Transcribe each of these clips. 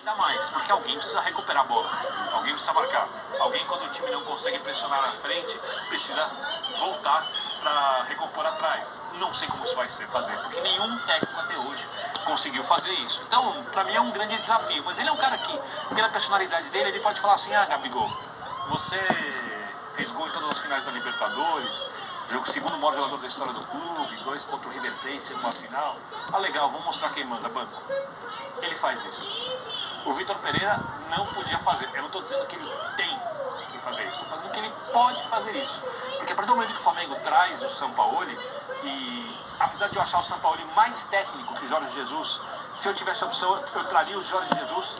Ainda mais, porque alguém precisa recuperar a bola, alguém precisa marcar. Alguém, quando o time não consegue pressionar na frente, precisa voltar para recompor atrás. Não sei como isso vai ser fazer, porque nenhum técnico até hoje conseguiu fazer isso. Então, para mim é um grande desafio. Mas ele é um cara que, pela personalidade dele, ele pode falar assim: ah, Gabigol, você fez gol em todas as finais da Libertadores, jogo segundo maior jogador da história do clube, 2 contra o River Plate numa final. Ah, legal, vamos mostrar quem manda, banco. Ele faz isso. O Vitor Pereira não podia fazer. Eu não estou dizendo que ele tem que fazer isso. Estou falando que ele pode fazer isso. Porque a partir do momento que o Flamengo traz o Sampaoli, e apesar de eu achar o Sampaoli mais técnico que o Jorge Jesus, se eu tivesse a opção, eu traria o Jorge Jesus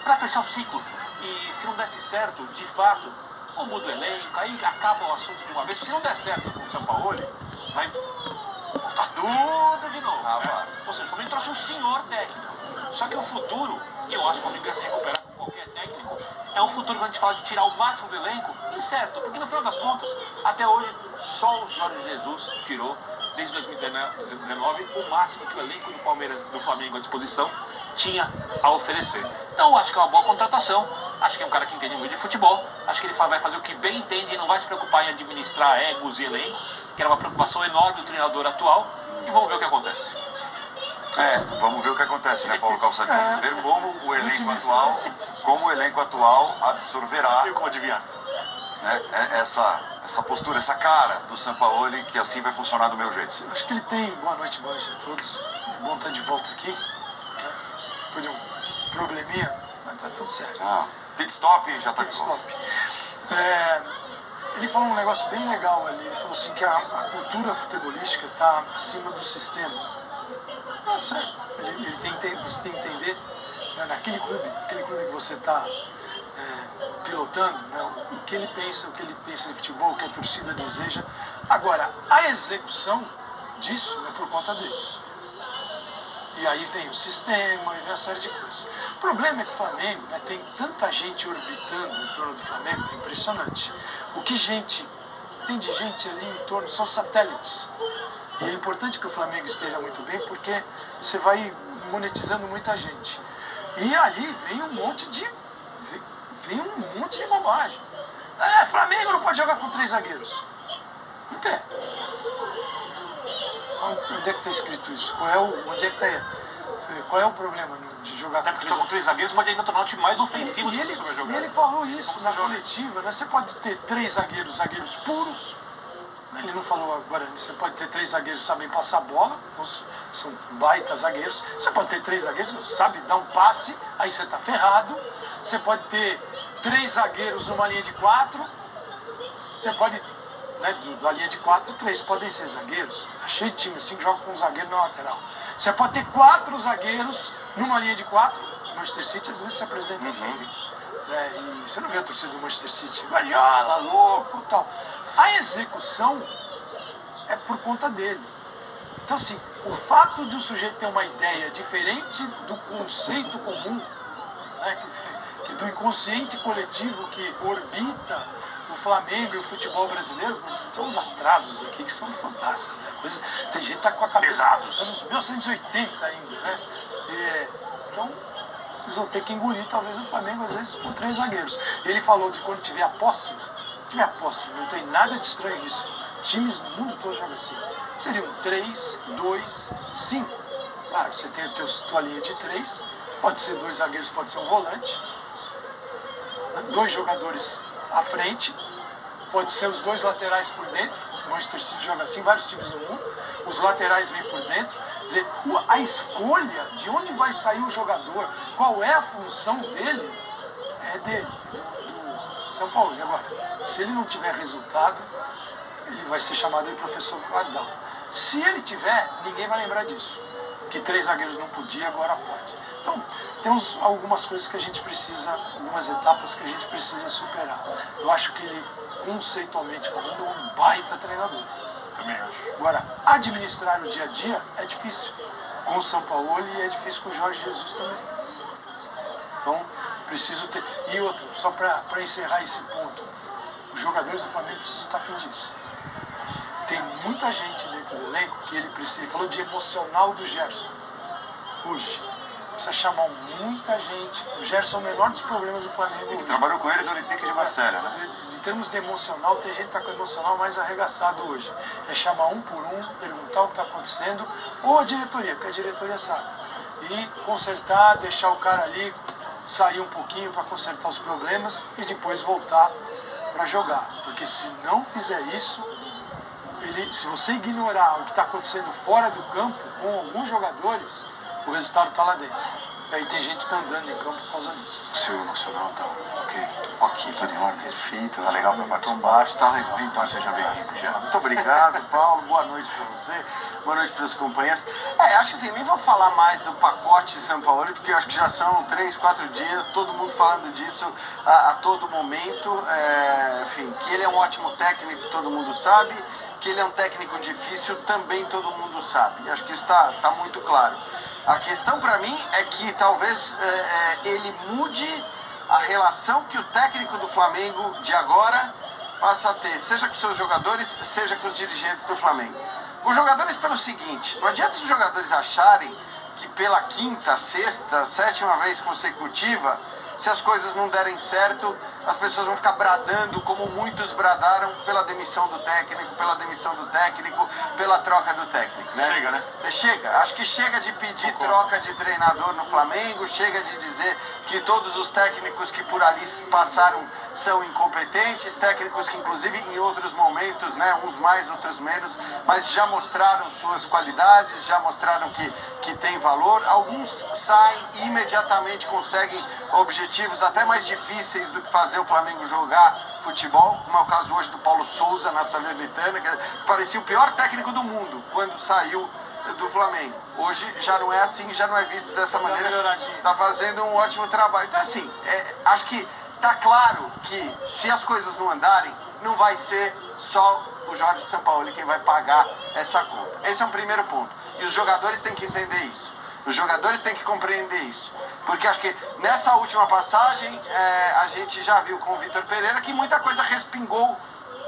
para fechar o ciclo. E se não desse certo, de fato, ou muda o elenco, aí acaba o assunto de uma vez. Se não der certo com o Sampaoli, vai voltar tudo de novo. Né? Ou seja, o Flamengo trouxe um senhor técnico. Só que o futuro, e eu acho que o Flamengo vai se recuperar com qualquer técnico, é um futuro que a gente fala de tirar o máximo do elenco, incerto, porque no final das contas, até hoje, só o Jorge Jesus tirou, desde 2019, o máximo que o elenco do Palmeiras, do Flamengo à disposição, tinha a oferecer. Então, eu acho que é uma boa contratação, acho que é um cara que entende muito de futebol, acho que ele vai fazer o que bem entende e não vai se preocupar em administrar egos e elenco, que era uma preocupação enorme do treinador atual, e vamos ver o que acontece. Vamos ver o que acontece, né, Paulo Calçadinho? Vamos ver como o elenco atual absorverá. E como adivinhar? Né, essa postura, essa cara do Sampaoli, que assim vai funcionar do meu jeito. Eu acho que ele tem. Boa noite a todos. É bom estar de volta aqui. Depois de um probleminha, mas tá tudo certo. Pit stop já tá Pit stop. Ele falou um negócio bem legal ali. Ele falou assim que a cultura futebolística está acima do sistema. Tá certo. Você tem que entender, né, naquele clube que você está pilotando, né, o que ele pensa em futebol, o que a torcida deseja. Agora, a execução disso é por conta dele. E aí vem o sistema e vem uma série de coisas. O problema é que o Flamengo, né, tem tanta gente orbitando em torno do Flamengo, é impressionante. Tem de gente ali em torno, são satélites. E é importante que o Flamengo esteja muito bem, porque você vai monetizando muita gente. E ali vem um monte de bobagem. Flamengo não pode jogar com 3 zagueiros. Por quê? Onde é que está escrito isso? Qual é o problema de jogar Até porque com 3 zagueiros pode ainda tornar o time mais ofensivo se você vai jogar. E ele falou isso na coletiva, né? Você pode ter 3 zagueiros puros. Ele não falou agora, você pode ter 3 zagueiros que sabem passar a bola, então são baita zagueiros. Você pode ter 3 zagueiros que sabem dar um passe, aí você está ferrado. Você pode ter 3 zagueiros numa linha de 4. Você pode, né, da linha de 4, 3 podem ser zagueiros. Tá cheio de time assim que joga com um zagueiro na lateral. Você pode ter 4 zagueiros numa linha de 4. O Manchester City às vezes se apresenta assim. E você não vê a torcida do Manchester City, Guardiola, louco e tal. A execução é por conta dele. Então, assim, o fato de o sujeito ter uma ideia diferente do conceito comum, né, do inconsciente coletivo que orbita o Flamengo e o futebol brasileiro, tem uns atrasos aqui que são fantásticos. Né? Tem gente que está com a cabeça anos 1980 ainda. Né? Então, vocês vão ter que engolir talvez o Flamengo, às vezes, com 3 zagueiros. Ele falou de quando tiver a posse, não tem nada de estranho nisso. Times no mundo todo jogam assim. Seriam 3, 2, 5. Claro, você tem a tua linha de 3, pode ser 2 zagueiros, pode ser um volante, 2 jogadores à frente, pode ser os 2 laterais por dentro. O Manchester City joga assim, vários times no mundo. Os laterais vêm por dentro. Quer dizer, a escolha de onde vai sair o jogador, qual é a função dele, é dele. São Paulo. E agora, se ele não tiver resultado, ele vai ser chamado de professor Guardal. Se ele tiver, ninguém vai lembrar disso. Que 3 zagueiros não podia, agora pode. Então, temos algumas coisas que a gente precisa, algumas etapas que a gente precisa superar. Eu acho que ele, conceitualmente falando, é um baita treinador. Também acho. Agora, administrar o dia a dia é difícil. Com o Sampaoli e é difícil com o Jorge Jesus também. Então, preciso ter... E outro, só para encerrar esse ponto, os jogadores do Flamengo precisam estar afim disso. Tem muita gente dentro do elenco que ele precisa. Ele falou de emocional do Gerson hoje. precisa chamar muita gente. O Gerson é o menor dos problemas do Flamengo. Ele trabalhou com ele no Olympique de Marselha, né? Em termos de emocional, tem gente que está com o emocional mais arregaçado hoje. É chamar um por um, perguntar o que está acontecendo, ou a diretoria, porque a diretoria sabe. E consertar, deixar o cara ali sair um pouquinho para consertar os problemas e depois voltar para jogar. Porque se não fizer isso, se você ignorar o que está acontecendo fora do campo com alguns jogadores, o resultado está lá dentro. E aí tem gente que está andando em campo por causa disso. O seu emocional tá ok? Ok, tudo em ordem, perfeito. Tá legal pra participar? Baixo, tá legal. Então seja bem-vindo, Jean. Muito obrigado, Paulo. Boa noite para você. Boa noite para os companheiros. Acho que assim, nem vou falar mais do pacote de São Paulo, porque eu acho que já são 3, 4 dias, todo mundo falando disso a todo momento. Enfim, que ele é um ótimo técnico, todo mundo sabe. Que ele é um técnico difícil, também todo mundo sabe. E acho que isso tá muito claro. A questão para mim é que talvez ele mude a relação que o técnico do Flamengo de agora passa a ter, seja com seus jogadores, seja com os dirigentes do Flamengo. Os jogadores pelo seguinte, não adianta os jogadores acharem que pela quinta, sexta, sétima vez consecutiva, se as coisas não derem certo, as pessoas vão ficar bradando, como muitos bradaram pela demissão do técnico, pela troca do técnico, né? Chega, né? Chega. Acho que chega de pedir troca de treinador no Flamengo, chega de dizer que todos os técnicos que por ali passaram são incompetentes, técnicos que inclusive em outros momentos, né, uns mais, outros menos, mas já mostraram suas qualidades, já mostraram que tem valor. Alguns saem e imediatamente conseguem objetivos até mais difíceis do que fazer o Flamengo jogar futebol, como é o caso hoje do Paulo Souza na Salernitana, que parecia o pior técnico do mundo quando saiu do Flamengo. Hoje já não é assim, já não é visto dessa maneira, está fazendo um ótimo trabalho. Então assim, acho que está claro que se as coisas não andarem, não vai ser só o Jorge Sampaoli quem vai pagar essa conta. Esse é um primeiro ponto. E os jogadores têm que entender isso. Os jogadores têm que compreender isso. Porque acho que nessa última passagem, a gente já viu com o Vitor Pereira que muita coisa respingou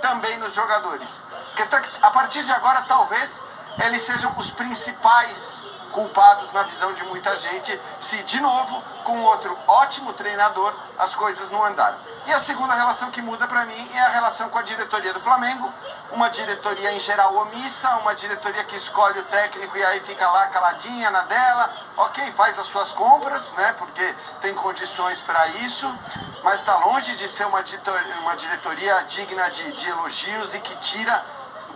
também nos jogadores. A questão é que, a partir de agora, talvez, eles sejam os principais culpados na visão de muita gente, se, de novo, com outro ótimo treinador, as coisas não andaram. E a segunda relação que muda para mim é a relação com a diretoria do Flamengo, uma diretoria em geral omissa, uma diretoria que escolhe o técnico e aí fica lá caladinha na dela, ok, faz as suas compras, né, porque tem condições para isso, mas está longe de ser uma diretoria digna de elogios e que tira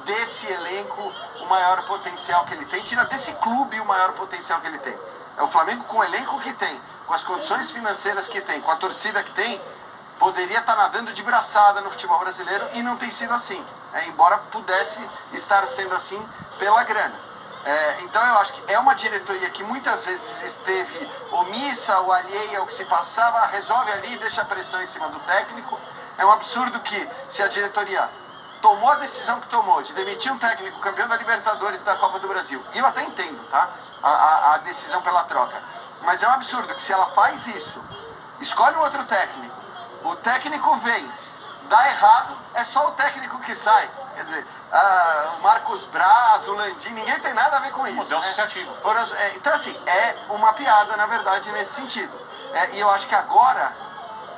desse elenco o maior potencial que ele tem, tira desse clube o maior potencial que ele tem. É o Flamengo com o elenco que tem, com as condições financeiras que tem, com a torcida que tem, poderia estar nadando de braçada no futebol brasileiro e não tem sido assim, embora pudesse estar sendo assim pela grana. Então eu acho que é uma diretoria que muitas vezes esteve omissa ou alheia ao que se passava, resolve ali e deixa a pressão em cima do técnico. É um absurdo que, se a diretoria tomou a decisão que tomou de demitir um técnico campeão da Libertadores e da Copa do Brasil, e eu até entendo, tá? A decisão pela troca, mas é um absurdo que, se ela faz isso, escolhe um outro técnico, o técnico vem, dá errado, é só o técnico que sai. Quer dizer, o Marcos Braz, o Landim, ninguém tem nada a ver com isso. Modelo associativo. Então, assim, é uma piada, na verdade, nesse sentido. E eu acho que agora,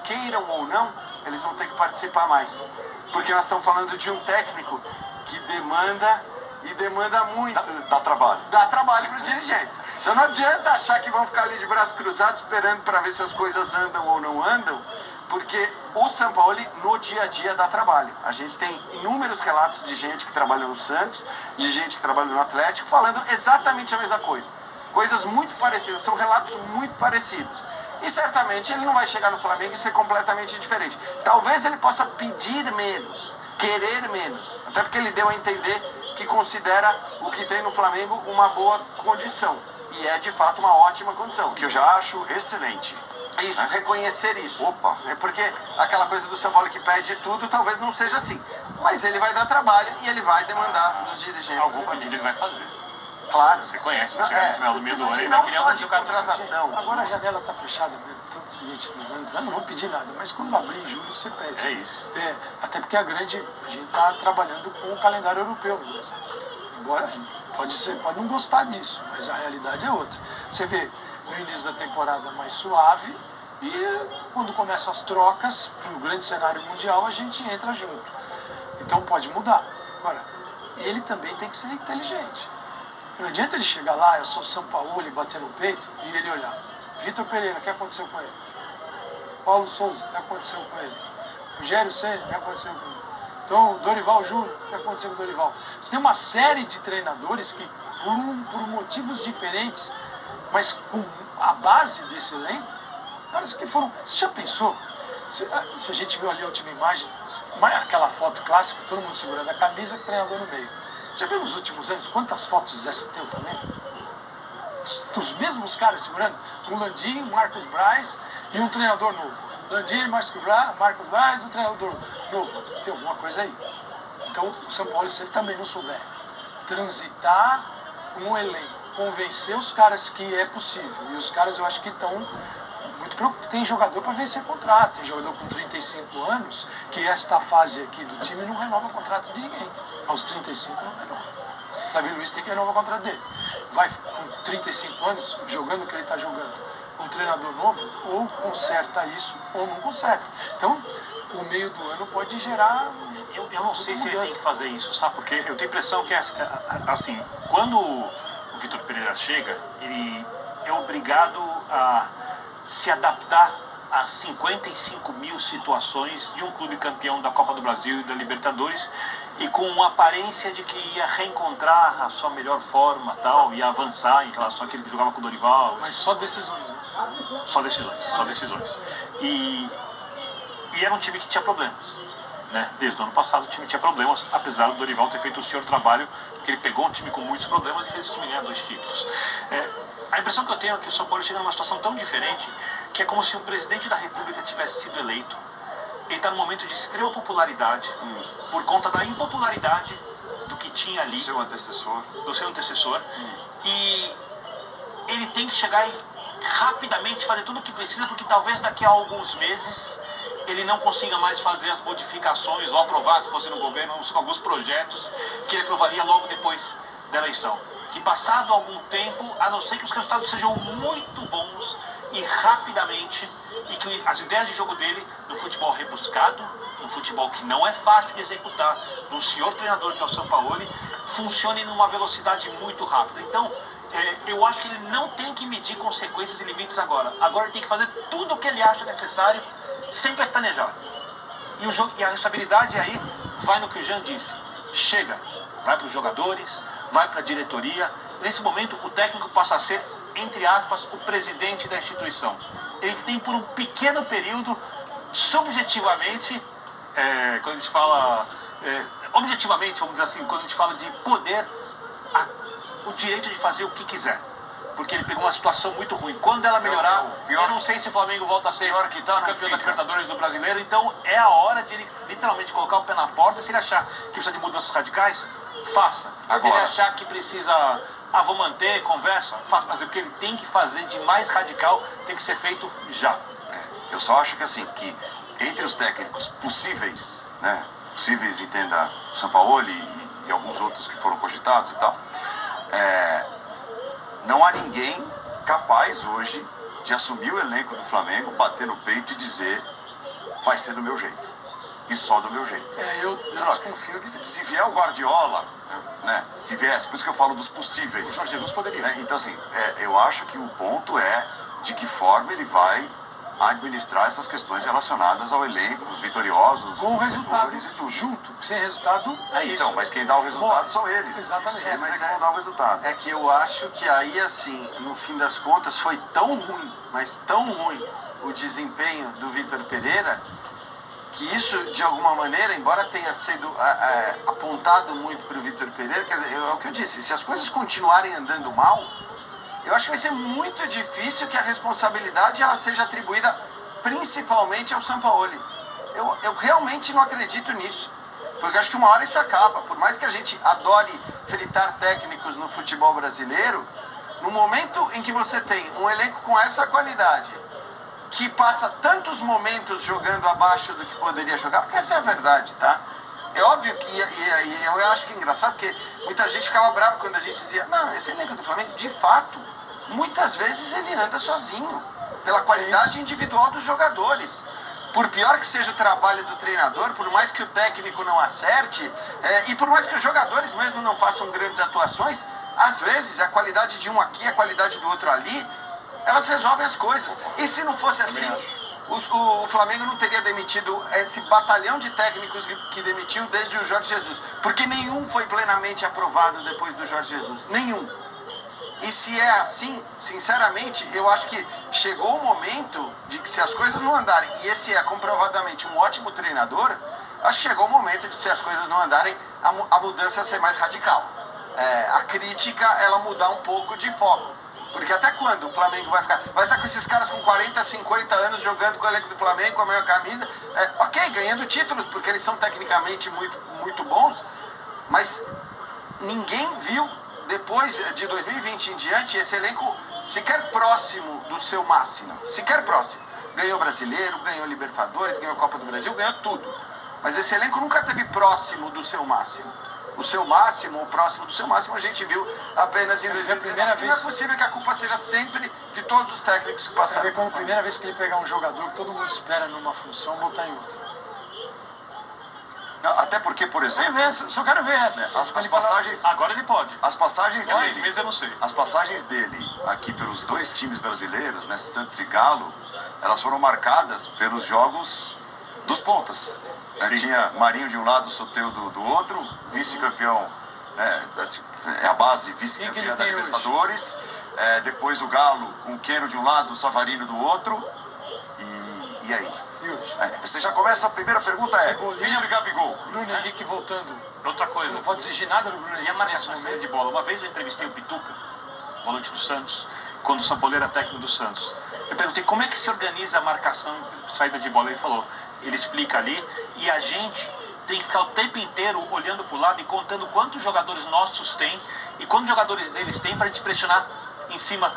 queiram ou não, eles vão ter que participar mais. Porque nós estamos falando de um técnico que demanda muito. Dá trabalho. Dá trabalho para os dirigentes. Então não adianta achar que vão ficar ali de braços cruzados esperando para ver se as coisas andam ou não andam, porque o Sampaoli no dia a dia dá trabalho. A gente tem inúmeros relatos de gente que trabalha no Santos, de gente que trabalha no Atlético, falando exatamente a mesma coisa. Coisas muito parecidas, são relatos muito parecidos. E certamente ele não vai chegar no Flamengo e ser completamente diferente. Talvez ele possa pedir menos, querer menos, até porque ele deu a entender que considera o que tem no Flamengo uma boa condição. E é de fato uma ótima condição. Que eu já acho excelente. Isso, né? reconhecer isso. Opa! Porque aquela coisa do São Paulo que pede tudo, talvez não seja assim. Mas ele vai dar trabalho e ele vai demandar dos dirigentes. Alguma medida ele vai fazer. Claro. Você conhece, vai chegar no final do meio do ano e vai Não querer só um de jogador. contratação. Agora a janela está fechada, né? Tanta gente ligando, eu não vou pedir nada, mas quando abrir em julho você pede. É isso. Até porque a gente está trabalhando com o calendário europeu mesmo. Agora, pode não gostar disso, mas a realidade é outra. Você vê, no início da temporada mais suave e quando começam as trocas para o grande cenário mundial a gente entra junto. Então pode mudar. Agora, ele também tem que ser inteligente. Não adianta ele chegar lá, eu sou São Paulo, e bater no peito e ele olhar. Vitor Pereira, o que aconteceu com ele? Paulo Souza, o que aconteceu com ele? Rogério Ceni, o que aconteceu com ele? Então, Dorival Júnior, o que aconteceu com o Dorival? Você tem uma série de treinadores que, por motivos diferentes, mas com a base desse elenco, caras que foram... Você já pensou? Se a gente viu ali a última imagem, aquela foto clássica, todo mundo segurando a camisa e o treinador no meio. Já viu nos últimos anos quantas fotos dessa tem o Flamengo? Os mesmos caras segurando, um Landim, um Marcos Braz e um treinador novo. Landim, Marcos Braz, um treinador novo. Tem alguma coisa aí. Então o São Paulo, se ele também não souber transitar com o elenco, convencer os caras que é possível. E os caras eu acho que estão muito preocupados. Tem jogador para vencer contrato, tem jogador com 35 anos, que esta fase aqui do time não renova contrato de ninguém. Aos 35 não renova. Davi Luiz tem que renovar o contrato dele. Vai com 35 anos, jogando o que ele está jogando, com um treinador novo, ou conserta isso, ou não conserta. Então, o meio do ano pode gerar... Eu não sei se ele tem que fazer isso, sabe? Porque eu tenho a impressão que, assim, quando o Vitor Pereira chega, ele é obrigado a se adaptar a 55 mil situações de um clube campeão da Copa do Brasil e da Libertadores e com uma aparência de que ia reencontrar a sua melhor forma tal, ia avançar em relação àquele que jogava com o Dorival. Mas só decisões, né? Só decisões. E era um time que tinha problemas. Né? Desde o ano passado o time tinha problemas, apesar do Dorival ter feito o senhor trabalho, que ele pegou um time com muitos problemas e fez esse time ganhar 2 títulos. A impressão que eu tenho é que o São Paulo chega numa situação tão diferente que é como se o presidente da República tivesse sido eleito. Ele está num momento de extrema popularidade por conta da impopularidade do que tinha ali. Do seu antecessor. E ele tem que chegar e rapidamente fazer tudo o que precisa, porque talvez daqui a alguns meses ele não consiga mais fazer as modificações ou aprovar, se fosse no governo, alguns projetos que ele aprovaria logo depois da eleição. Que passado algum tempo, a não ser que os resultados sejam muito bons e rapidamente, e que as ideias de jogo dele, no futebol rebuscado, no futebol que não é fácil de executar, do senhor treinador que é o Sampaoli, funcionem numa velocidade muito rápida. Então, eu acho que ele não tem que medir consequências e limites agora. Agora ele tem que fazer tudo o que ele acha necessário, sem pestanejar. E a responsabilidade aí vai no que o Jean disse. Chega, vai para os jogadores, vai para a diretoria. Nesse momento, o técnico passa a ser, entre aspas, o presidente da instituição. Ele tem por um pequeno período, subjetivamente, quando a gente fala, objetivamente, vamos dizer assim, quando a gente fala de poder, o direito de fazer o que quiser. Porque ele pegou uma situação muito ruim. Quando ela melhorar, eu não sei se o Flamengo volta a ser campeão da Libertadores do Brasileiro. Então é a hora de ele literalmente colocar o pé na porta. Se ele achar que precisa de mudanças radicais, faça. Se ele achar que precisa, vou manter, conversa, faça. Mas o que ele tem que fazer de mais radical tem que ser feito já. Eu só acho que assim, que entre os técnicos possíveis, né? Possíveis, entenda, o Sampaoli e alguns outros que foram cogitados e tal, não há ninguém capaz hoje de assumir o elenco do Flamengo, bater no peito e dizer vai ser do meu jeito. E só do meu jeito. Eu desconfio que se vier o Guardiola, né? Se viesse, por isso que eu falo dos possíveis. O Jorge Jesus poderia. Né? Então assim, eu acho que o ponto é de que forma ele vai administrar essas questões relacionadas ao elenco, os vitoriosos, com o resultado e tudo. junto. Sem resultado, é isso. Então, mas quem dá o resultado são eles. Exatamente. Eles que vão dar o resultado. É que eu acho que aí, assim, no fim das contas, foi tão ruim, mas tão ruim, o desempenho do Vitor Pereira, que isso, de alguma maneira, embora tenha sido apontado muito para o Vitor Pereira, quer dizer, é o que eu disse, se as coisas continuarem andando mal, eu acho que vai ser muito difícil que a responsabilidade ela seja atribuída principalmente ao Sampaoli. Eu realmente não acredito nisso. Porque eu acho que uma hora isso acaba. Por mais que a gente adore fritar técnicos no futebol brasileiro, no momento em que você tem um elenco com essa qualidade, que passa tantos momentos jogando abaixo do que poderia jogar, porque essa é a verdade, tá? É óbvio que, eu acho que é engraçado, porque muita gente ficava brava quando a gente dizia, não, esse elenco do Flamengo, de fato, muitas vezes ele anda sozinho, pela qualidade individual dos jogadores. Por pior que seja o trabalho do treinador, por mais que o técnico não acerte, e por mais que os jogadores mesmo não façam grandes atuações, às vezes a qualidade de um aqui, a qualidade do outro ali, elas resolvem as coisas. E se não fosse assim, o Flamengo não teria demitido esse batalhão de técnicos que demitiu desde o Jorge Jesus. Porque nenhum foi plenamente aprovado depois do Jorge Jesus. Nenhum. E se é assim, sinceramente, eu acho que chegou o momento de que, se as coisas não andarem, e esse é comprovadamente um ótimo treinador, acho que chegou o momento de, se as coisas não andarem, a mudança ser mais radical. A crítica, ela mudar um pouco de foco. Porque até quando o Flamengo vai estar com esses caras com 40, 50 anos jogando com o elenco do Flamengo, com a maior camisa, ok, ganhando títulos, porque eles são tecnicamente muito, muito bons, mas ninguém viu, depois de 2020 em diante, esse elenco sequer próximo do seu máximo. Sequer próximo. Ganhou Brasileiro, ganhou Libertadores, ganhou Copa do Brasil, ganhou tudo. Mas esse elenco nunca esteve próximo do seu máximo. O seu máximo, o próximo do seu máximo, a gente viu apenas em 2019. Não é possível que a culpa seja sempre de todos os técnicos que passaram. Como a primeira vez que ele pegar um jogador que todo mundo espera numa função, botar em outra. Não, até porque, por exemplo, Só quero ver essa. as passagens, Agora ele pode. as passagens 2 dele, meses eu não sei. as passagens dele aqui pelos dois times brasileiros, né, Santos e Galo, elas foram marcadas pelos jogos dos pontas. Tinha Marinho de um lado, Soteldo do outro, vice-campeão, é a base, vice-campeã da Libertadores. Depois o Galo com o Queiro de um lado, o Savarino do outro. E aí? Você já começa, a primeira pergunta é: Pedro e Gabigol. Bruno Henrique voltando. Outra coisa. Não pode exigir nada do Bruno E a Henrique marcação nesse de saída momento. de bola. Uma vez eu entrevistei o Pituca, volante do Santos, quando o Sampaoli era técnico do Santos. Eu perguntei como é que se organiza a marcação de saída de bola. Ele falou, ele explica ali, e a gente tem que ficar o tempo inteiro olhando para o lado e contando quantos jogadores nossos tem e quantos jogadores deles tem para a gente pressionar em cima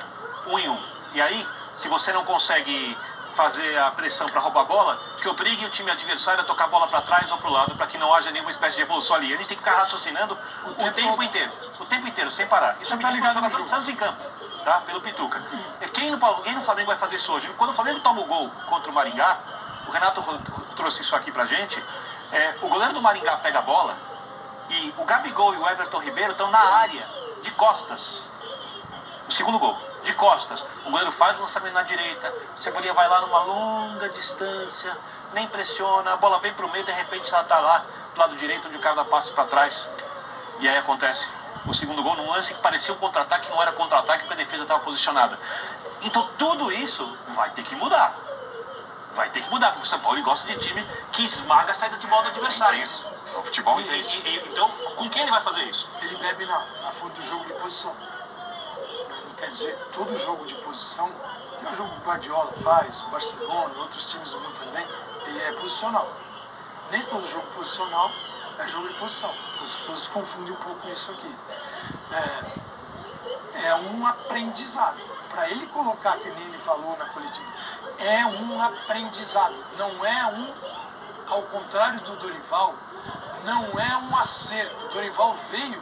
um em um. E aí, se você não consegue fazer a pressão para roubar a bola, que obrigue o time adversário a tocar a bola para trás ou para o lado, para que não haja nenhuma espécie de evolução ali. A gente tem que ficar raciocinando o tempo inteiro, sem parar. Isso é tá pedido ligado pelo no jogador jogo. do Santos em campo, tá? Pelo Pituca. Quem no Flamengo vai fazer isso hoje? Quando o Flamengo toma o gol contra o Maringá, o Renato trouxe isso aqui pra gente, o goleiro do Maringá pega a bola e o Gabigol e o Everton Ribeiro estão na área, de costas. O segundo gol, de costas. O goleiro faz o lançamento na direita, o Cebolinha vai lá numa longa distância, nem pressiona, a bola vem pro meio, de repente ela tá lá do lado direito, onde o cara dá passe pra trás. E aí acontece o segundo gol num lance que parecia um contra-ataque, não era contra-ataque porque a defesa estava posicionada. Então tudo isso vai ter que mudar. Vai ter que mudar, porque o São Paulo gosta de time que esmaga a saída de bola do adversário. Intenso. É um futebol intenso. Então, com quem ele vai fazer isso? Ele bebe na fonte do jogo de posição. Não quer dizer, todo jogo de posição, que é o jogo que o Guardiola faz, o Barcelona, outros times do mundo também, ele é posicional. Nem todo jogo posicional é jogo de posição. As pessoas confundem um pouco isso aqui. É um aprendizado. Para ele colocar, que nem ele falou na coletiva, é um aprendizado. Não é ao contrário do Dorival, não é um acerto. O Dorival veio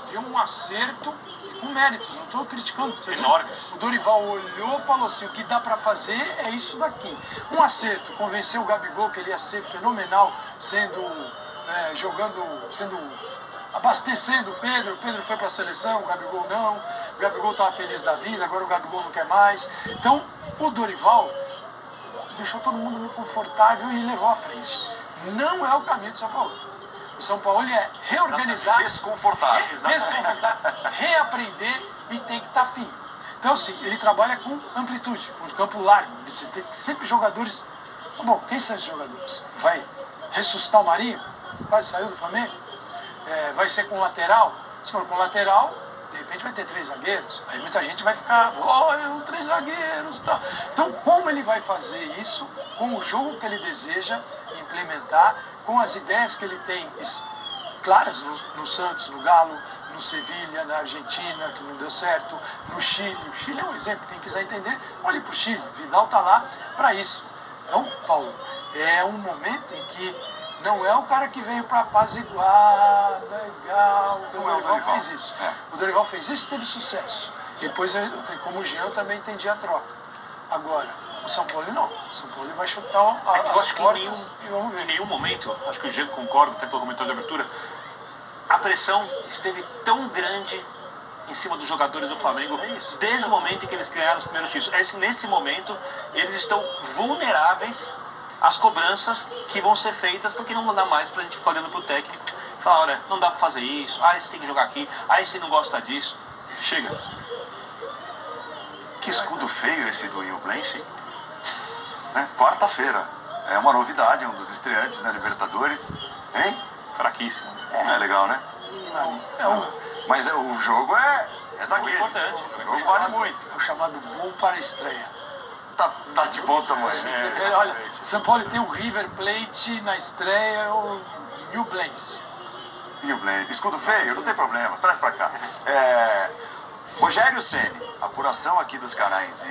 de um acerto com méritos, não estou criticando. Enormes. O Dorival olhou e falou assim, o que dá para fazer é isso daqui. Um acerto, convenceu o Gabigol que ele ia ser fenomenal, abastecendo o Pedro foi para a seleção, o Gabigol não, o Gabigol estava feliz da vida, agora o Gabigol não quer mais. Então, o Dorival deixou todo mundo muito confortável e levou à frente. Não é o caminho de São Paulo. O São Paulo é reorganizar, Desconfortável. reaprender e tem que estar fino. Então, sim, ele trabalha com amplitude, com campo largo. Você tem sempre jogadores. Bom, quem são esses jogadores? Vai ressuscitar o Marinho? Quase saiu do Flamengo? Vai ser com lateral? Se for com lateral, de repente vai ter 3 zagueiros. Aí muita gente vai ficar, 3 zagueiros. Tá. Então, como ele vai fazer isso com o jogo que ele deseja implementar, com as ideias que ele tem claras no Santos, no Galo, no Sevilha, na Argentina, que não deu certo, no Chile. O Chile é um exemplo, quem quiser entender, olhe para o Chile. Vidal está lá para isso. Então, Paulo, é um momento em que não é o cara que veio para apaziguar, legal. O Dorival fez isso. O Dorival fez isso e teve sucesso. Depois, como o Jean, eu também entendi a troca. Agora, o São Paulo não. O São Paulo vai chutar Eu as acho que portas e vamos em ver. nenhum momento, acho que o Diego concorda, até pelo comentário de abertura, a pressão esteve tão grande em cima dos jogadores do Flamengo desde o momento em que eles ganharam os primeiros títulos. Nesse momento, eles estão vulneráveis às cobranças que vão ser feitas, porque não dá mais pra gente ficar olhando pro técnico e falar, olha, não dá pra fazer isso, esse tem que jogar aqui, esse não gosta disso. Chega. Que escudo feio esse do Nublense. Né? Quarta-feira. É uma novidade, um dos estreantes na Libertadores. Hein? Fraquíssimo. É legal, né? Mas o jogo é daqueles. Importante. O jogo vale muito. É o chamado bom para a estreia. Tá de bom tamanho. Olha, São Paulo tem o River Plate na estreia, o Nublense. Nublense. Escudo feio, não tem problema. Traz pra cá. Rogério Ceni, apuração aqui dos canais.